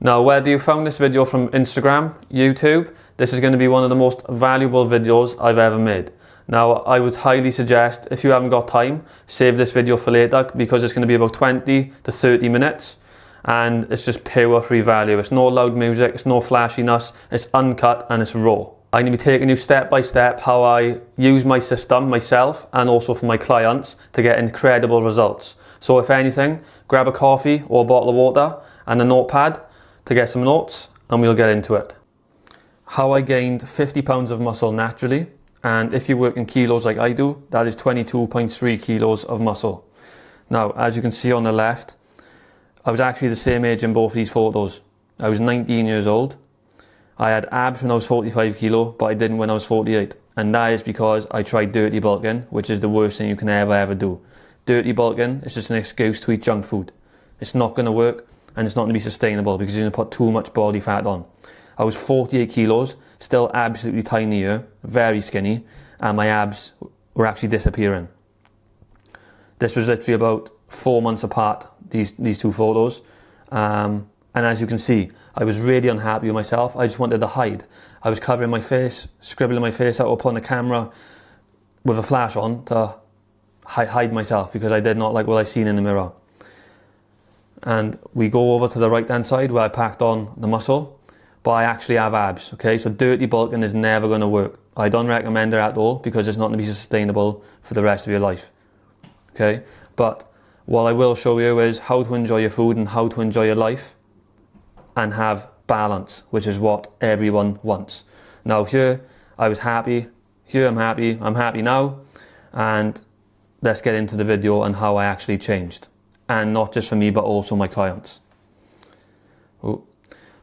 Now, whether you found this video from Instagram, YouTube, this is going to be one of the most valuable videos I've ever made. Now, I would highly suggest, if you haven't got time, save this video for later, because it's going to be about 20 to 30 minutes and it's just pure free value. It's no loud music, it's no flashiness, it's uncut and it's raw. I'm going to be taking you step by step how I use my system myself and also for my clients to get incredible results. So if anything, grab a coffee or a bottle of water and a notepad to get some notes and we'll get into it. How I gained 50 pounds of muscle naturally, and if you work in kilos like I do, that is 22.3 kilos of muscle. Now, as you can see on the left, I was actually the same age in both these photos. I was 19 years old. I had abs when I was 45 kilo, but I didn't when I was 48. And that is because I tried dirty bulking, which is the worst thing you can ever do. Dirty bulking is just an excuse to eat junk food. It's not going to work and it's not going to be sustainable because you're going to put too much body fat on. I was 48 kilos, still absolutely tiny here, very skinny, and my abs were actually disappearing. This was literally about 4 months apart, these two photos. And as you can see, I was really unhappy with myself. I just wanted to hide. I was covering my face, scribbling my face out upon the camera with a flash on to hide myself because I did not like what I seen in the mirror. And we go over to the right hand side where I packed on the muscle, but I actually have abs, okay? So dirty bulking is never going to work. I don't recommend it at all because it's not going to be sustainable for the rest of your life, okay? But what I will show you is how to enjoy your food and how to enjoy your life and have balance, which is what everyone wants. Now here, I was happy. Here I'm happy now. And let's get into the video and how I actually changed. And not just for me, but also my clients. Ooh.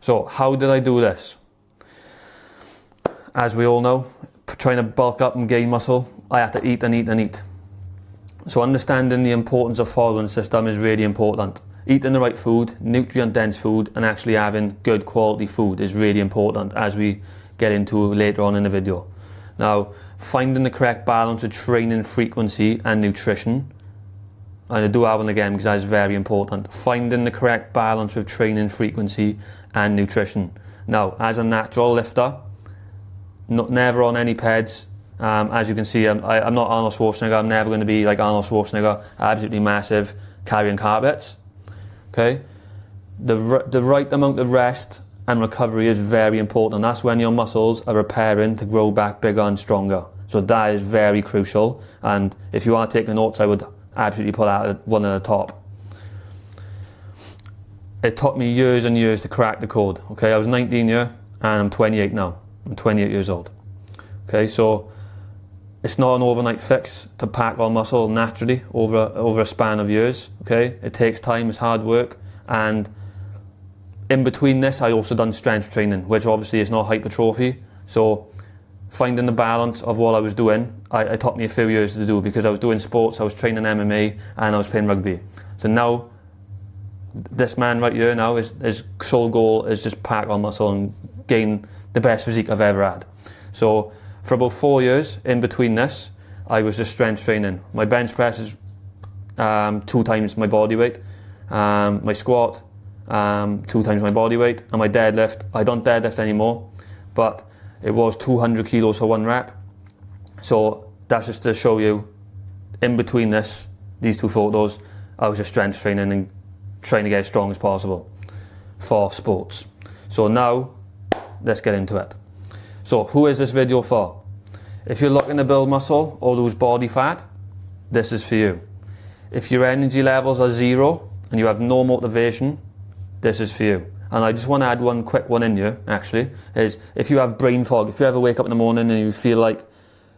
So how did I do this? As we all know, trying to bulk up and gain muscle, I had to eat and eat and eat. So understanding the importance of following the system is really important. Eating the right food, nutrient-dense food, and actually having good quality food is really important, as we get into later on in the video. Now, finding the correct balance of training frequency and nutrition. And I do have one again because that is very important. Finding the correct balance of training frequency and nutrition. Now, as a natural lifter, never on any peds. As you can see, I'm not Arnold Schwarzenegger. I'm never going to be like Arnold Schwarzenegger, absolutely massive, carrying carpets. Okay, the right amount of rest and recovery is very important. That's when your muscles are repairing to grow back bigger and stronger. So that is very crucial. And if you are taking notes, I would absolutely put that at one at the top. It took me years and years to crack the code. Okay, I was 19 years and I'm 28 now. I'm 28 years old. Okay, so it's not an overnight fix to pack on muscle naturally over a span of years, okay? It takes time, it's hard work, and in between this, I also done strength training, which obviously is not hypertrophy. So finding the balance of what I was doing, it took me a few years to do because I was doing sports, I was training MMA, and I was playing rugby. So now, this man right here now, his sole goal is just pack on muscle and gain the best physique I've ever had. So for about 4 years in between this, I was just strength training. My bench press is 2 times my body weight. My squat, 2 times my body weight. And my deadlift, I don't deadlift anymore, but it was 200 kilos for 1 rep. So that's just to show you, in between these 2 photos, I was just strength training and trying to get as strong as possible for sports. So now, let's get into it. So who is this video for? If you're looking to build muscle or lose body fat, this is for you. If your energy levels are 0 and you have no motivation, this is for you. And I just want to add one quick one in here, actually, is if you have brain fog, if you ever wake up in the morning and you feel like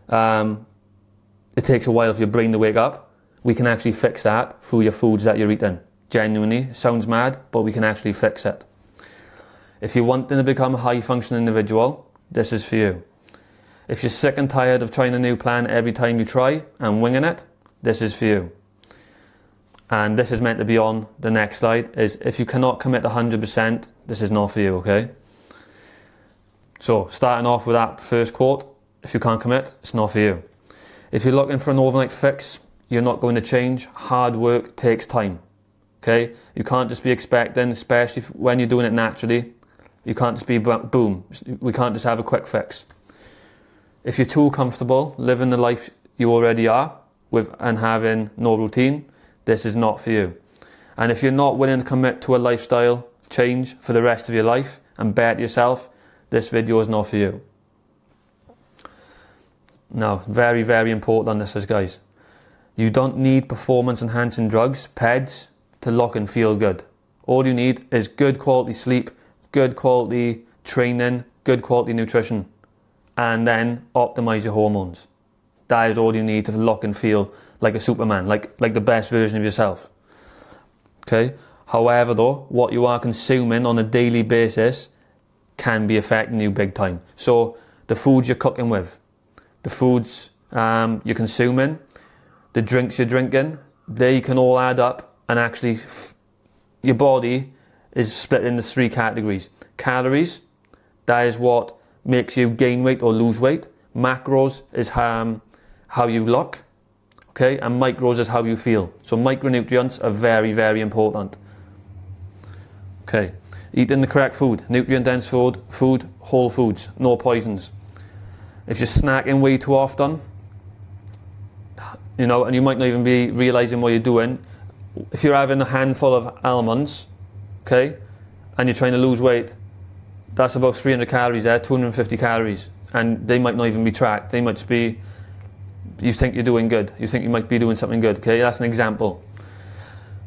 it takes a while for your brain to wake up, we can actually fix that through your foods that you're eating. Genuinely, it sounds mad, but we can actually fix it. If you're wanting to become a high-functioning individual, this is for you. If you're sick and tired of trying a new plan every time you try and winging it, this is for you. And this is meant to be on the next slide, is if you cannot commit 100%, this is not for you, okay? So starting off with that first quote, if you can't commit, it's not for you. If you're looking for an overnight fix, you're not going to change. Hard work takes time. Okay, you can't just be expecting, especially when you're doing it naturally, you can't just be boom, we can't just have a quick fix. If you're too comfortable living the life you already are with and having no routine, this is not for you. And if you're not willing to commit to a lifestyle change for the rest of your life and bet yourself, this video is not for you. Now, very, very important on this is, guys, you don't need performance enhancing drugs, PEDs, to look and feel good. All you need is good quality sleep, good quality training, good quality nutrition, and then optimize your hormones. That is all you need to look and feel like a Superman, like the best version of yourself. Okay? However though, what you are consuming on a daily basis can be affecting you big time. So the foods you're cooking with, the foods you're consuming, the drinks you're drinking, they can all add up, and actually your body is split into 3 categories. Calories, that is what makes you gain weight or lose weight. Macros is how you look, okay, and micros is how you feel. So micronutrients are very, very important. Okay, eating the correct food, nutrient dense food, whole foods, no poisons. If you're snacking way too often, you know, and you might not even be realizing what you're doing. If you're having a handful of almonds, okay, and you're trying to lose weight, that's about 300 calories there, 250 calories, and they might not even be tracked. They might just be, you think you're doing good, you think you might be doing something good, okay, that's an example.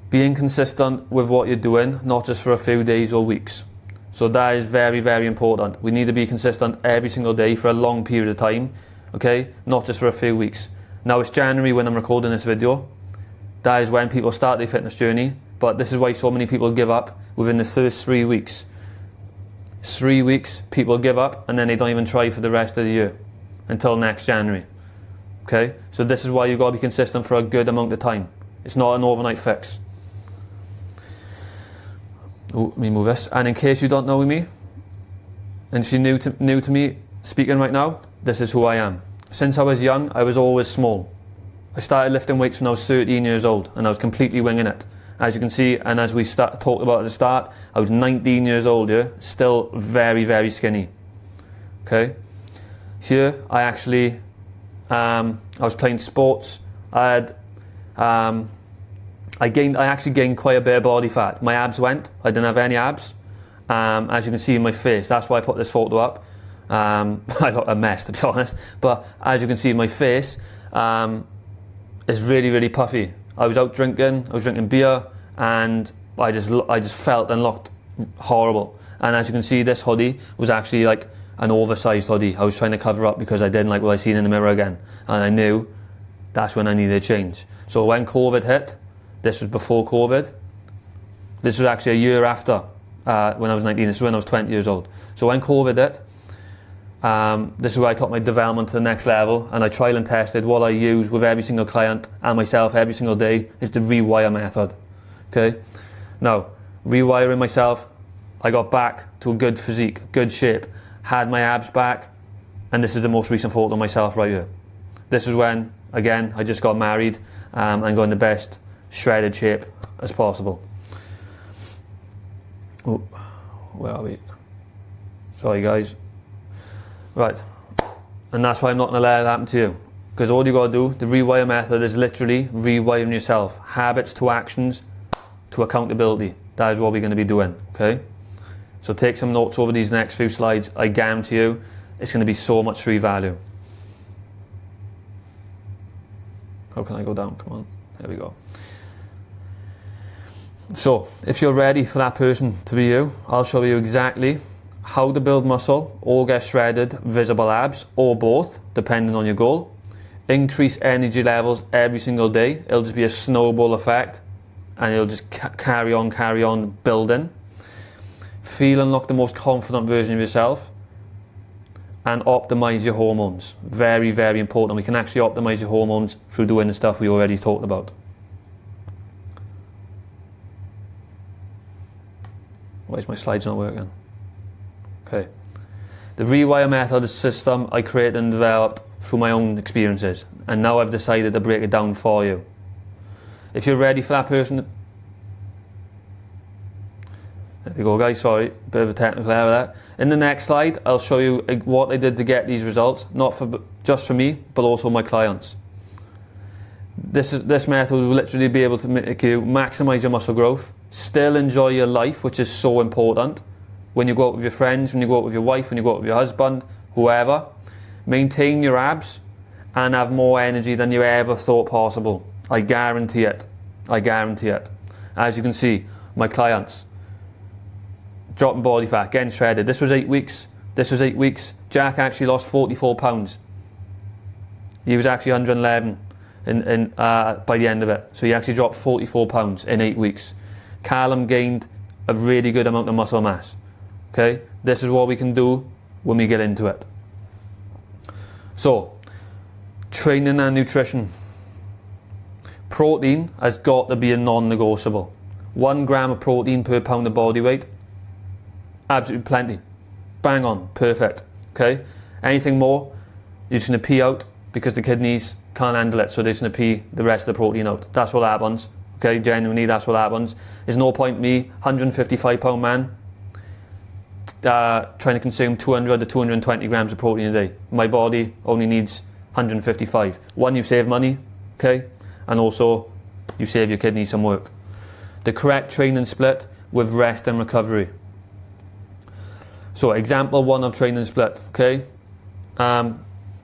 Being consistent with what you're doing, not just for a few days or weeks. So that is very, very important. We need to be consistent every single day for a long period of time, okay, not just for a few weeks. Now it's January when I'm recording this video. That is when people start their fitness journey, but this is why so many people give up within the first 3 weeks. 3 weeks, people give up, and then they don't even try for the rest of the year until next January. Okay, so this is why you've got to be consistent for a good amount of time. It's not an overnight fix. Oh, let me move this. And in case you don't know me, and if you're new to me speaking right now, this is who I am. Since I was young, I was always small. I started lifting weights when I was 13 years old, and I was completely winging it. As you can see, and as we talked about at the start, I was 19 years old here, still very, very skinny. Okay. Here, I actually, I was playing sports. I actually gained quite a bit of body fat. My abs went. I didn't have any abs. As you can see in my face, that's why I put this photo up. I look a mess, to be honest. But as you can see in my face, it's really, really puffy. I was out drinking. I was drinking beer, and I just felt and looked horrible. And as you can see, this hoodie was actually like an oversized hoodie. I was trying to cover up because I didn't like what I seen in the mirror again, and I knew that's when I needed a change. So when COVID hit, this was before COVID. This was actually a year after when I was 19. This is when I was 20 years old. So when COVID hit, this is where I took my development to the next level, and I trial and tested. What I use with every single client and myself every single day is the rewire method. Okay, now rewiring myself, I got back to a good physique, good shape, had my abs back, and this is the most recent photo of myself right here. This is when, again, I just got married and got in the best shredded shape as possible. Oh, where are we? Sorry guys. Right, and that's why I'm not going to let it happen to you, because all you got to do, the rewire method is literally rewiring yourself, habits to actions to accountability. That is what we're going to be doing. Okay, so take some notes over these next few slides. I guarantee you it's going to be so much free value. How can I go down? Come on, there we go. So if you're ready for that person to be you, I'll show you exactly how to build muscle or get shredded visible abs, or both, depending on your goal. Increase energy levels every single day. It'll just be a snowball effect, and it'll just carry on building. Feel and look the most confident version of yourself, and optimize your hormones. Very, very important. We can actually optimize your hormones through doing the stuff we already talked about. Why is my slides not working? Okay. The rewire method is a system I created and developed through my own experiences, and now I've decided to break it down for you. If you're ready for that person, There we go, guys, sorry, bit of a technical error there. In the next slide, I'll show you what I did to get these results, not just for me, but also my clients. This method will literally be able to make you maximize your muscle growth, still enjoy your life, which is so important. When you go out with your friends, when you go out with your wife, when you go out with your husband, whoever, maintain your abs and have more energy than you ever thought possible. I guarantee it. I guarantee it. As you can see, my clients, dropping body fat, getting shredded. This was 8 weeks. This was 8 weeks. Jack actually lost 44 pounds. He was actually 111 by the end of it. So he actually dropped 44 pounds in 8 weeks. Callum gained a really good amount of muscle mass. Okay, this is what we can do when we get into it. So, training and nutrition. Protein has got to be a non-negotiable. 1 gram of protein per pound of body weight, absolutely plenty. Bang on, perfect. Okay, anything more, you're just going to pee out because the kidneys can't handle it, so they're just going to pee the rest of the protein out. That's what happens. Okay, genuinely, that's what happens. There's no point me, 155 pound man, trying to consume 200 to 220 grams of protein a day. My body only needs 155. One, you save money, okay, and also you save your kidneys some work. The correct training split with rest and recovery. So example 1 of training split, okay,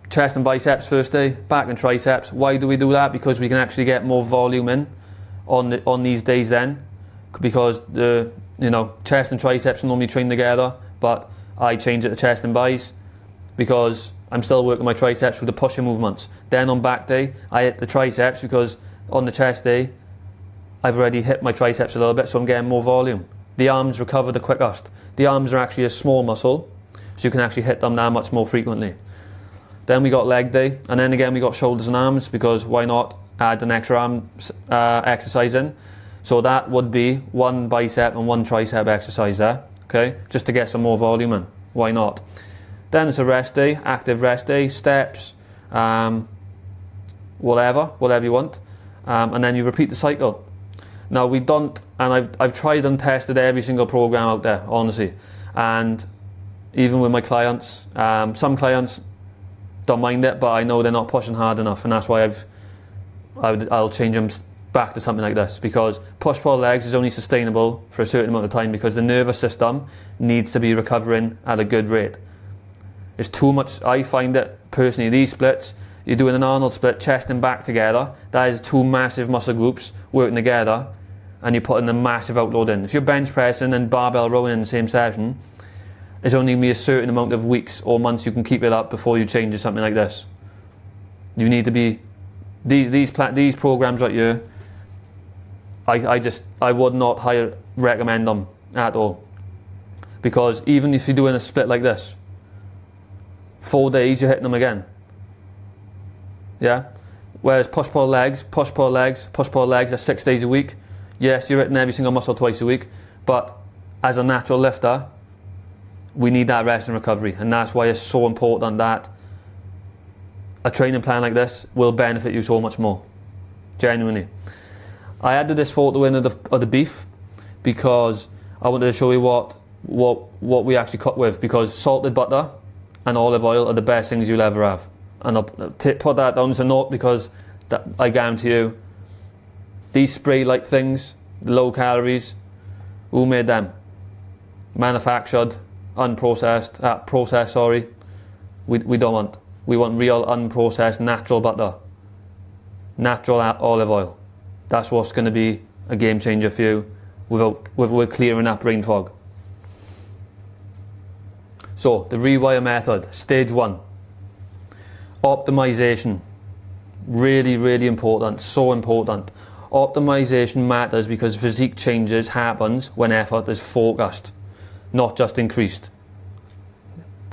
chest and biceps first day, back and triceps. Why do we do that? Because we can actually get more volume in on these days then, because the chest and triceps are normally trained together, but I change it to chest and biceps because I'm still working my triceps with the pushing movements. Then on back day, I hit the triceps because on the chest day, I've already hit my triceps a little bit, so I'm getting more volume. The arms recover the quickest. The arms are actually a small muscle, so you can actually hit them that much more frequently. Then we got leg day, and then again we got shoulders and arms, because why not add an extra arm exercise in? So that would be 1 bicep and 1 tricep exercise there, okay, just to get some more volume in. Why not? Then it's a rest day, active rest day, steps, whatever you want, and then you repeat the cycle. Now we don't, and I've tried and tested every single program out there, honestly, and even with my clients, some clients don't mind it, but I know they're not pushing hard enough, and that's why I'll change them back to something like this, because push-pull legs is only sustainable for a certain amount of time because the nervous system needs to be recovering at a good rate. It's too much. I find it personally, these splits, you're doing an Arnold split, chest and back together, that is 2 massive muscle groups working together, and you're putting a massive outload in. If you're bench pressing and barbell rowing in the same session, it's only going to be a certain amount of weeks or months you can keep it up before you change to something like this. You need to be, these programs right here, I would not recommend them at all. Because even if you're doing a split like this, 4 days you're hitting them again. Yeah? Whereas push-pull legs, are 6 days a week. Yes, you're hitting every single muscle twice a week, but as a natural lifter, we need that rest and recovery, and that's why it's so important that a training plan like this will benefit you so much more. Genuinely. I added this photo in of the beef because I wanted to show you what we actually cook with, because salted butter and olive oil are the best things you'll ever have. And I'll put that down as a note, because I guarantee you, these spray-like things, low calories, who made them? Manufactured, unprocessed, processed, sorry. We don't want. We want real, unprocessed, natural butter. Natural olive oil. That's what's going to be a game changer for you with clearing that brain fog. So, the rewire method, stage 1. Optimization. Really, really important, so important. Optimization matters because physique changes happens when effort is focused, not just increased.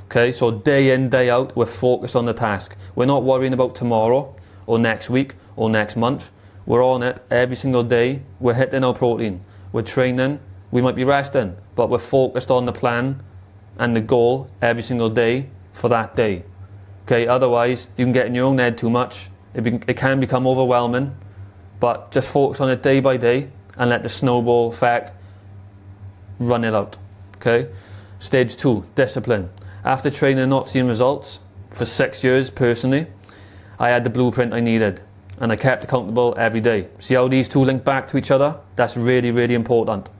Okay, so day in, day out, we're focused on the task. We're not worrying about tomorrow or next week or next month. We're on it every single day. We're hitting our protein. We're training. We might be resting, but we're focused on the plan and the goal every single day for that day. Okay, otherwise you can get in your own head too much. It can become overwhelming, but just focus on it day by day and let the snowball effect run it out. Okay. Stage 2, discipline. After training and not seeing results for 6 years personally, I had the blueprint I needed and I kept accountable every day. See how these two link back to each other? That's really, really important.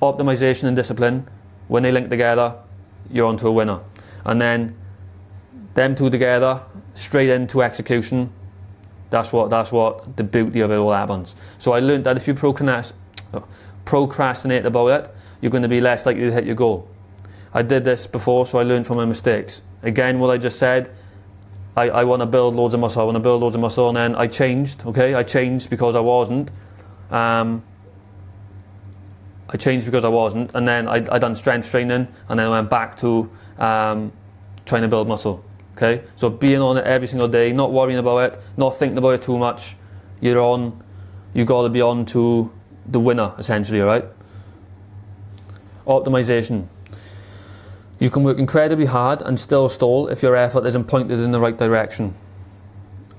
Optimization and discipline, when they link together, you're onto a winner. And then them two together, straight into execution, that's what the beauty of it all happens. So I learned that if you procrastinate about it, you're going to be less likely to hit your goal. I did this before, so I learned from my mistakes. Again, what I just said, I want to build loads of muscle, and then I changed, okay? I changed because I wasn't. And then I done strength training, and then I went back to trying to build muscle, okay? So being on it every single day, not worrying about it, not thinking about it too much, you got to be on to the winner, essentially, right? Optimization. You can work incredibly hard and still stall if your effort isn't pointed in the right direction.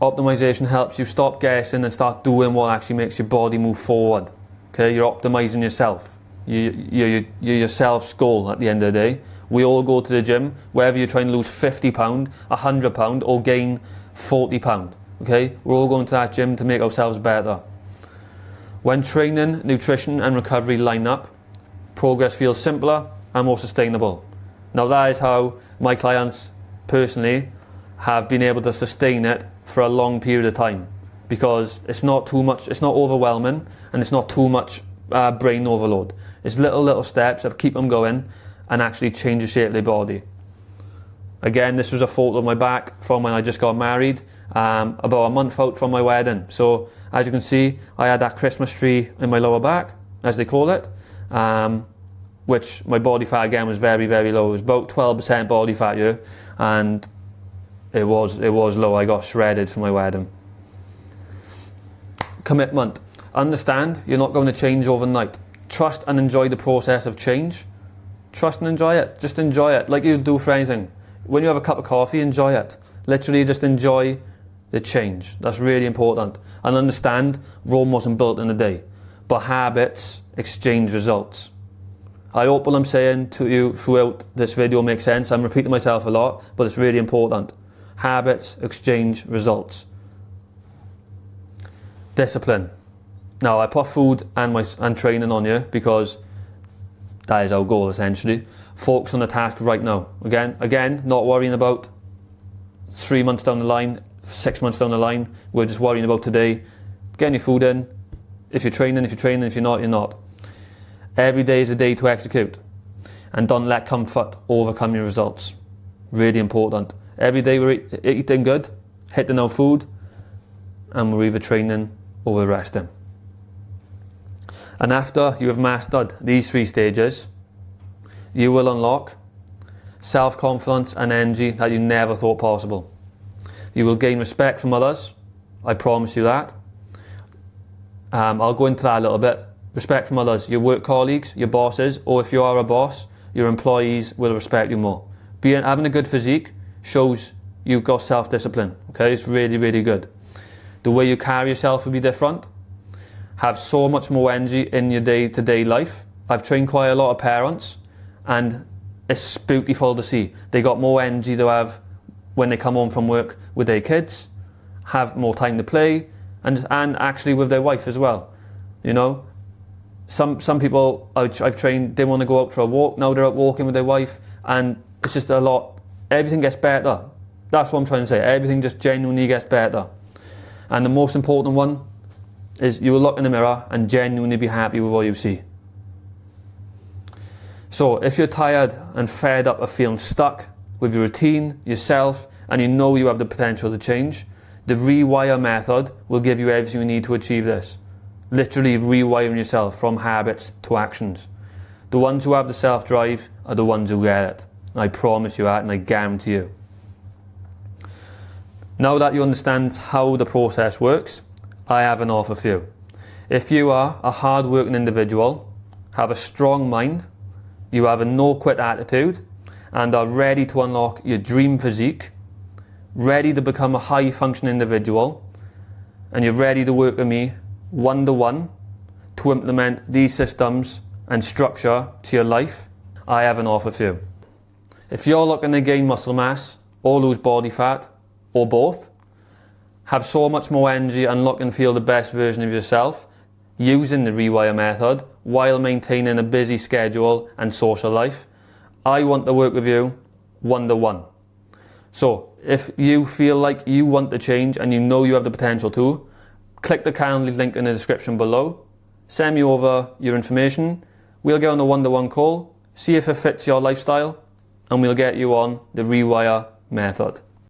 Optimization helps you stop guessing and start doing what actually makes your body move forward. Okay, you're optimizing yourself. You're yourself's goal at the end of the day. We all go to the gym, whether you're trying to lose 50 pound, 100 pound, or gain 40 pound. Okay, we're all going to that gym to make ourselves better. When training, nutrition, and recovery line up, progress feels simpler and more sustainable. Now that is how my clients personally have been able to sustain it for a long period of time, because it's not too much, it's not overwhelming, and it's not too much brain overload. It's little steps that keep them going and actually change the shape of their body. Again, this was a photo of my back from when I just got married, about a month out from my wedding. So as you can see, I had that Christmas tree in my lower back, as they call it. Which my body fat again was very, very low. It was about 12% body fat here, and it was low. I got shredded for my wedding. Commitment. Understand you're not going to change overnight. Trust and enjoy the process of change. Trust and enjoy it. Just enjoy it like you do for anything. When you have a cup of coffee, enjoy it. Literally just enjoy the change. That's really important. And understand Rome wasn't built in a day, but habits exchange results. I hope what I'm saying to you throughout this video makes sense. I'm repeating myself a lot, but it's really important. Habits exchange results. Discipline. Now I put food and training on you because that is our goal essentially. Focus on the task right now. Again, not worrying about 3 months down the line, 6 months down the line. We're just worrying about today. Getting your food in. If you're training, if you're not, you're not. Every day is a day to execute, and don't let comfort overcome your results. Really important. Every day we're eating good, hitting our food, and we're either training or we're resting. And after you have mastered these 3 stages, you will unlock self-confidence and energy that you never thought possible. You will gain respect from others, I promise you that. I'll go into that a little bit. Respect from others, your work colleagues, your bosses, or if you are a boss, your employees will respect you more. Having a good physique shows you've got self-discipline, okay? It's really, really good. The way you carry yourself will be different. Have so much more energy in your day-to-day life. I've trained quite a lot of parents, and it's beautiful to see. They got more energy to have when they come home from work with their kids, have more time to play, and actually with their wife as well, you know? Some people I've trained, they want to go out for a walk, now they're out walking with their wife, and it's just a lot, everything gets better. That's what I'm trying to say, everything just genuinely gets better. And the most important one is you will look in the mirror and genuinely be happy with what you see. So if you're tired and fed up of feeling stuck with your routine, yourself, and you know you have the potential to change, the Rewire method will give you everything you need to achieve this. Literally rewiring yourself from habits to actions. The ones who have the self-drive are the ones who get it. I promise you that, and I guarantee you. Now that you understand how the process works, I have an offer for you. If you are a hard-working individual, have a strong mind, you have a no-quit attitude, and are ready to unlock your dream physique, ready to become a high-functioning individual, and you're ready to work with me one-to-one to implement these systems and structure to your life, I have an offer for you. If you're looking to gain muscle mass or lose body fat, or both, have so much more energy and look and feel the best version of yourself using the Rewire method while maintaining a busy schedule and social life, I want to work with you one-to-one. So if you feel like you want to change and you know you have the potential to, click the Calendly link in the description below, send me over your information, we'll get on a one-to-one call, see if it fits your lifestyle, and we'll get you on the Rewire method.